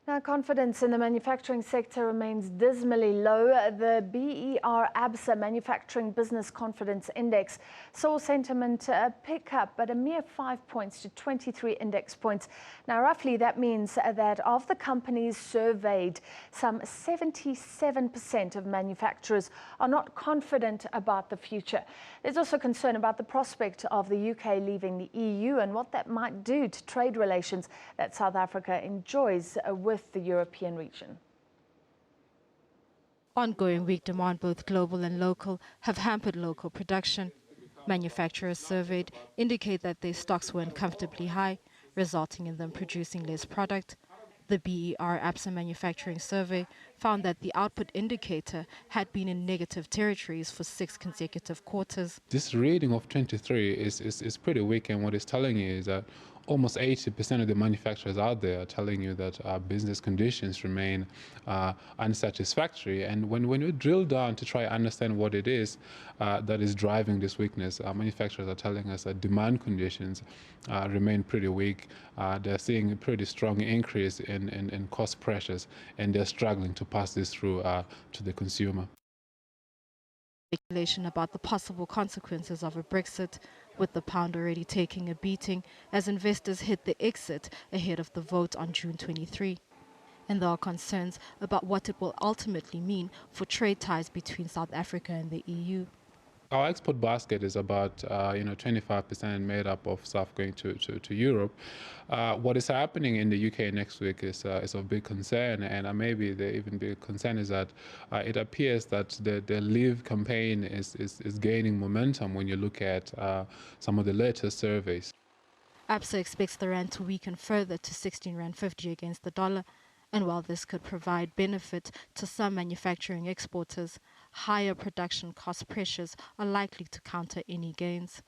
Now, confidence in the manufacturing sector remains dismally low. The BER Absa Manufacturing Business Confidence Index saw sentiment pick up, but a mere 5 points to 23 index points. Now, roughly that means that of the companies surveyed, some 77% of manufacturers are not confident about the future. There's also concern about the prospect of the UK leaving the EU and what that might do to trade relations that South Africa enjoys with the European region. Ongoing weak demand, both global and local, have hampered local production. Manufacturers surveyed indicate that their stocks were uncomfortably high, resulting in them producing less product. The BER Absa Manufacturing Survey found that the output indicator had been in negative territories for 6 consecutive quarters. This reading of 23 is pretty weak, and what it's telling you is that almost 80% of the manufacturers out there are telling you that business conditions remain unsatisfactory. And when we drill down to try to understand what it is that is driving this weakness, manufacturers are telling us that demand conditions remain pretty weak. They're seeing a pretty strong increase in cost pressures, and they're struggling to pass this through to the consumer. Speculation about the possible consequences of a Brexit, with the pound already taking a beating as investors hit the exit ahead of the vote on June 23. And there are concerns about what it will ultimately mean for trade ties between South Africa and the EU. Our export basket is about 25% made up of stuff going to Europe. What is happening in the UK next week is of big concern, and maybe the even big concern is that it appears that the Leave campaign is gaining momentum when you look at some of the latest surveys. Absa expects the rand to weaken further to 16.50 rand against the dollar. And while this could provide benefit to some manufacturing exporters, higher production cost pressures are likely to counter any gains.